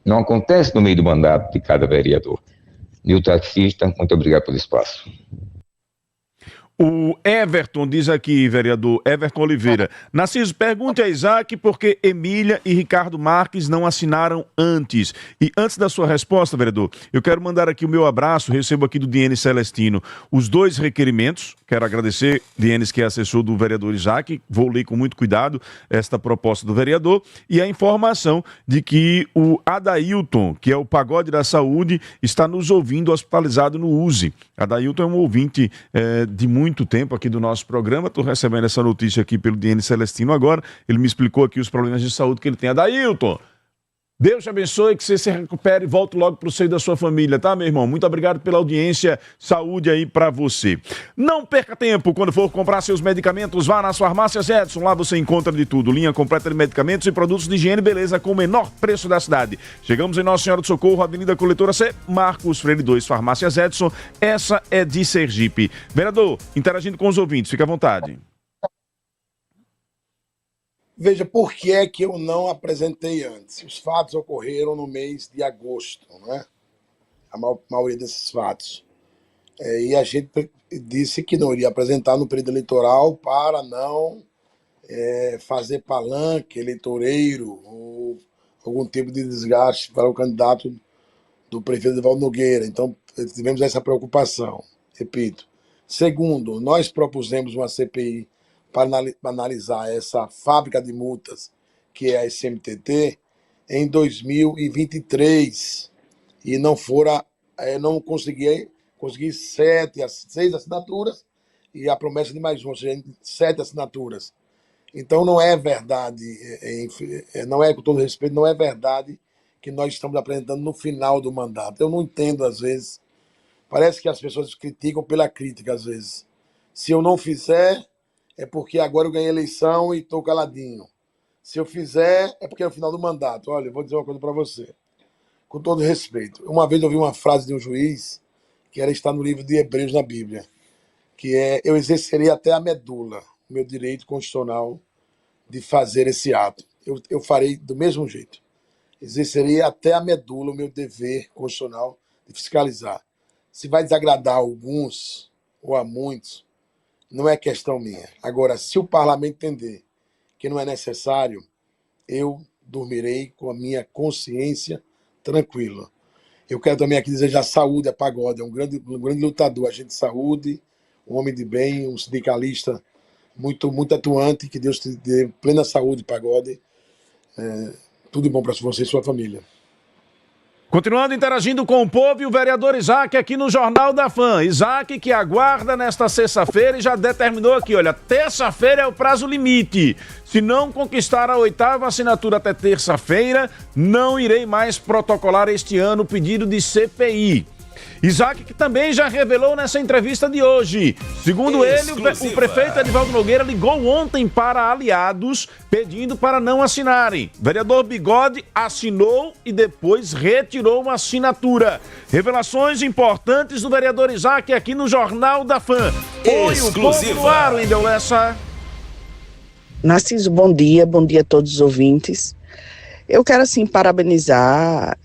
Não acontece no meio do mandato de cada vereador. E o taxista, muito obrigado pelo espaço. O Everton diz aqui, vereador Everton Oliveira. Narciso, pergunte a Isaac por que Emília e Ricardo Marques não assinaram antes. E antes da sua resposta, vereador, eu quero mandar aqui o meu abraço, recebo aqui do Dienes Celestino os 2 requerimentos. Quero agradecer, Dienes, que é assessor do vereador Isaac, vou ler com muito cuidado esta proposta do vereador, e a informação de que o Adailton, que é o Pagode da Saúde, está nos ouvindo hospitalizado no USE. Adailton é um ouvinte de muito tempo aqui do nosso programa, estou recebendo essa notícia aqui pelo Dienes Celestino agora, ele me explicou aqui os problemas de saúde que ele tem. Adailton, Deus te abençoe, que você se recupere e volte logo para o seio da sua família, tá, meu irmão? Muito obrigado pela audiência, saúde aí para você. Não perca tempo, quando for comprar seus medicamentos, vá nas farmácias Edson, lá você encontra de tudo, linha completa de medicamentos e produtos de higiene e beleza com o menor preço da cidade. Chegamos em Nossa Senhora do Socorro, Avenida Coletora C, Marcos Freire 2, farmácias Edson, essa é de Sergipe. Vereador, interagindo com os ouvintes, fica à vontade. Veja, por que é que eu não apresentei antes? Os fatos ocorreram no mês de agosto, né? A maioria desses fatos. E a gente disse que não iria apresentar no período eleitoral para não fazer palanque eleitoreiro ou algum tipo de desgaste para o candidato do prefeito Evaldo Nogueira. Então, tivemos essa preocupação, repito. Segundo, nós propusemos uma CPI para analisar essa fábrica de multas, que é a SMTT, em 2023. E não consegui 6 assinaturas e a promessa de mais uma, ou seja, 7 assinaturas. Então não é verdade, não é, com todo respeito, não é verdade que nós estamos apresentando no final do mandato. Eu não entendo, às vezes, parece que as pessoas criticam pela crítica, às vezes. Se eu não fizer, é porque agora eu ganhei eleição e estou caladinho. Se eu fizer, é porque é o final do mandato. Olha, eu vou dizer uma coisa para você, com todo respeito. Uma vez eu ouvi uma frase de um juiz, que está no livro de Hebreus na Bíblia, que é: eu exercerei até a medula o meu direito constitucional de fazer esse ato. Eu farei do mesmo jeito. Exercerei até a medula o meu dever constitucional de fiscalizar. Se vai desagradar a alguns ou a muitos, não é questão minha. Agora, se o parlamento entender que não é necessário, eu dormirei com a minha consciência tranquila. Eu quero também aqui desejar saúde a Pagode, é um grande lutador, agente de saúde, um homem de bem, um sindicalista muito atuante, que Deus te dê plena saúde, Pagode. Tudo de bom para você e sua família. Continuando interagindo com o povo e o vereador Isaac aqui no Jornal da Fã. Isaac que aguarda nesta sexta-feira e já determinou aqui, olha, terça-feira é o prazo limite. Se não conquistar a 8ª assinatura até terça-feira, não irei mais protocolar este ano o pedido de CPI. Isaac que também já revelou nessa entrevista de hoje. Segundo ele, o prefeito Edivaldo Nogueira ligou ontem para aliados pedindo para não assinarem. O vereador Bigode assinou e depois retirou uma assinatura. Revelações importantes do vereador Isaac aqui no Jornal da Fã. Põe o povo no ar, Wendel Lessa. Narciso, bom dia a todos os ouvintes. Eu quero, assim, parabenizar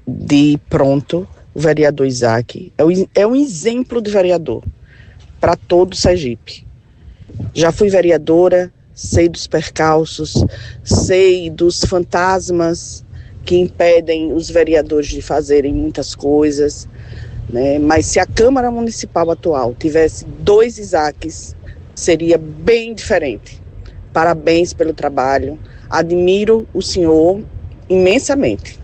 de pronto o vereador Isaac. É um exemplo de vereador para todo o Sergipe. Já fui vereadora, sei dos percalços, sei dos fantasmas que impedem os vereadores de fazerem muitas coisas, né? Mas se a Câmara Municipal atual tivesse 2 Isaacs, seria bem diferente. Parabéns pelo trabalho, admiro o senhor imensamente.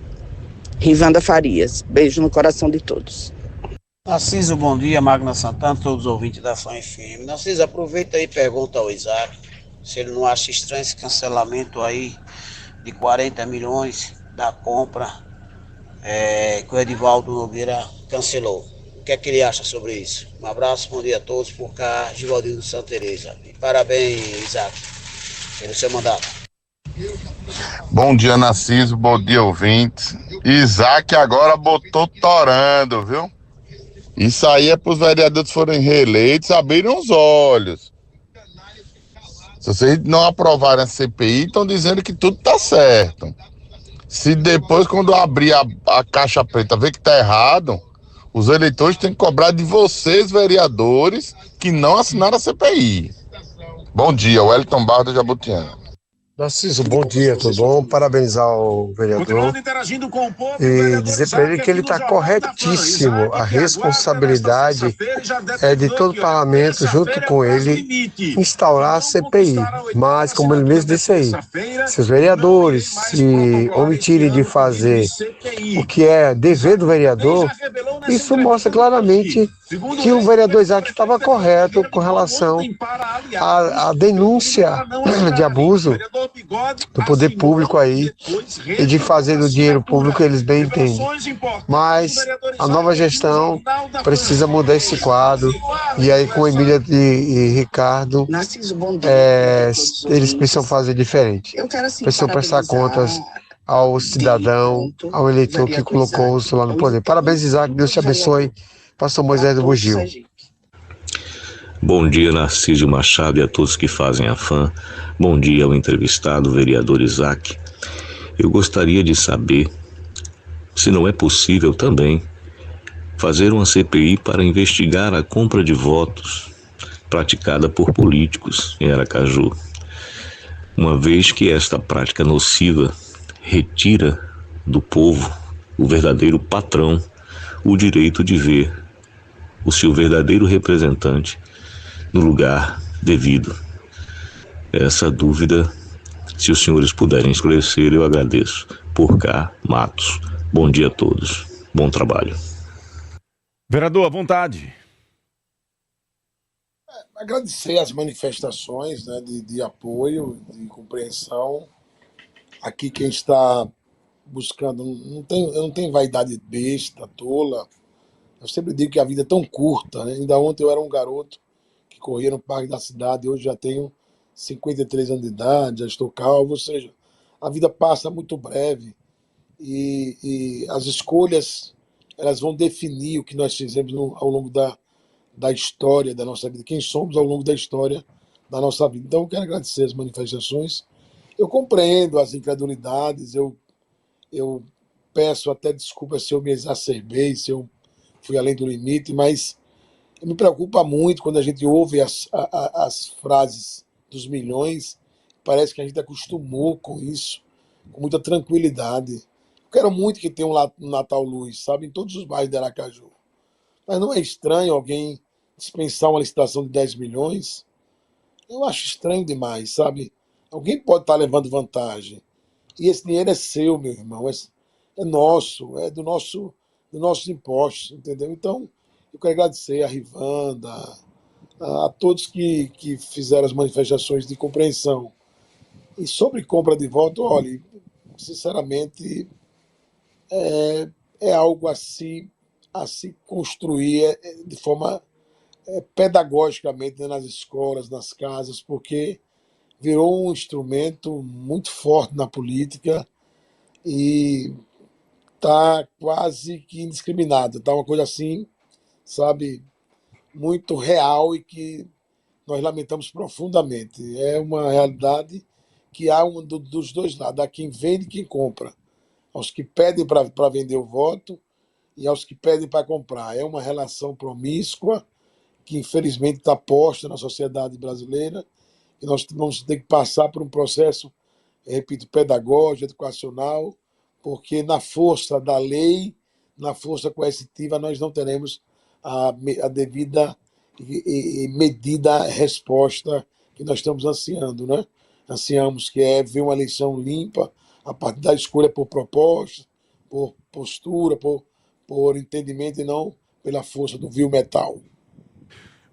Rivanda Farias, beijo no coração de todos. Narciso, bom dia, Magna Santana, todos os ouvintes da Fã FM. Narciso, aproveita aí e pergunta ao Isaac se ele não acha estranho esse cancelamento aí de 40 milhões da compra que o Edivaldo Nogueira cancelou. O que é que ele acha sobre isso? Um abraço, bom dia a todos, por cá, Givaldino de Santa Teresa. E parabéns, Isaac, pelo seu mandato. Bom dia, Narciso, bom dia, ouvintes. Isaac agora botou torando, viu? Isso aí é para os vereadores que forem reeleitos abrirem os olhos. Se vocês não aprovarem a CPI, estão dizendo que tudo está certo. Se depois, quando abrir a caixa preta, ver que está errado, os eleitores têm que cobrar de vocês, vereadores, que não assinaram a CPI. Bom dia, Wellington Barro da Jabutiana. Narciso, bom dia, tudo bom? Parabenizar o vereador e dizer para ele que ele está corretíssimo. A responsabilidade é de todo o parlamento, junto com ele, instaurar a CPI. Mas, como ele mesmo disse aí, se os vereadores se omitirem de fazer o que é dever do vereador, isso mostra claramente que o vereador Isaac estava correto com relação à denúncia de abuso do poder público aí e de fazer do dinheiro público eles bem entendem. Mas a nova gestão precisa mudar esse quadro e aí com Emília e Ricardo eles precisam fazer diferente. Precisam prestar contas ao cidadão, ao eleitor que colocou o lá no poder. Parabéns, Isaac, Deus te abençoe. Pastor Moisés do Bugio. Bom dia, Narciso Machado e a todos que fazem a Fã. Bom dia ao entrevistado, vereador Isaac. Eu gostaria de saber se não é possível também fazer uma CPI para investigar a compra de votos praticada por políticos em Aracaju, uma vez que esta prática nociva retira do povo, o verdadeiro patrão, o direito de ver o seu verdadeiro representante no lugar devido. Essa dúvida, se os senhores puderem esclarecer, eu agradeço. Por cá, Matos. Bom dia a todos. Bom trabalho. Vereador, à vontade. Agradecer as manifestações, né, de apoio, de compreensão. Aqui quem está buscando, eu não tenho vaidade besta, tola. Eu sempre digo que a vida é tão curta, né? Ainda ontem eu era um garoto que corria no parque da cidade, hoje já tenho 53 anos de idade, já estou calvo, ou seja, a vida passa muito breve e as escolhas elas vão definir o que nós fizemos ao longo da história da nossa vida, quem somos ao longo da história da nossa vida. Então eu quero agradecer as manifestações, eu compreendo as incredulidades, eu peço até desculpas se eu me exacerbei, se eu fui além do limite, mas me preocupa muito quando a gente ouve as frases dos milhões, parece que a gente acostumou com isso, com muita tranquilidade. Eu quero muito que tenha um Natal Luz, sabe, em todos os bairros de Aracaju. Mas não é estranho alguém dispensar uma licitação de 10 milhões? Eu acho estranho demais, sabe? Alguém pode estar levando vantagem. E esse dinheiro é seu, meu irmão, é nosso, é dos nossos impostos, entendeu? Então, eu quero agradecer a Rivanda, a todos que fizeram as manifestações de compreensão. E sobre compra de voto, olha, sinceramente, é algo a se construir de forma pedagogicamente, né, nas escolas, nas casas, porque virou um instrumento muito forte na política e está quase que indiscriminado. Está uma coisa assim, sabe, muito real e que nós lamentamos profundamente. É uma realidade que há dos dois lados, há quem vende e quem compra. Aos que pedem para vender o voto e aos que pedem para comprar. É uma relação promíscua que infelizmente está posta na sociedade brasileira e nós vamos ter que passar por um processo, repito, pedagógico, educacional, porque na força da lei, na força coercitiva, nós não teremos a devida e medida resposta que nós estamos ansiando, né? Ansiamos, que é ver uma eleição limpa, a partir da escolha por proposta, por postura, por entendimento e não pela força do vil metal.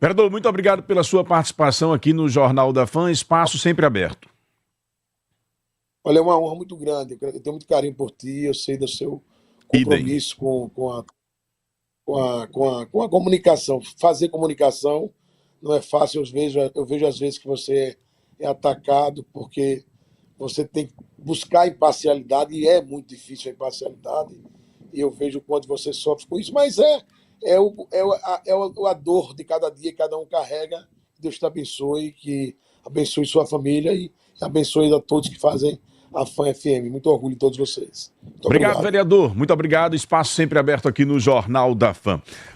Vereador, muito obrigado pela sua participação aqui no Jornal da Fã, espaço sempre aberto. Olha, é uma honra muito grande, eu tenho muito carinho por ti, eu sei do seu compromisso com a comunicação. Fazer comunicação não é fácil, eu vejo às vezes que você é atacado porque você tem que buscar imparcialidade e é muito difícil a imparcialidade, e eu vejo o quanto você sofre com isso, mas é a dor de cada dia, cada um carrega. Deus te abençoe, que abençoe sua família e abençoe a todos que fazem a Fã FM. Muito orgulho de todos vocês. Obrigado, vereador. Muito obrigado. Espaço sempre aberto aqui no Jornal da Fã.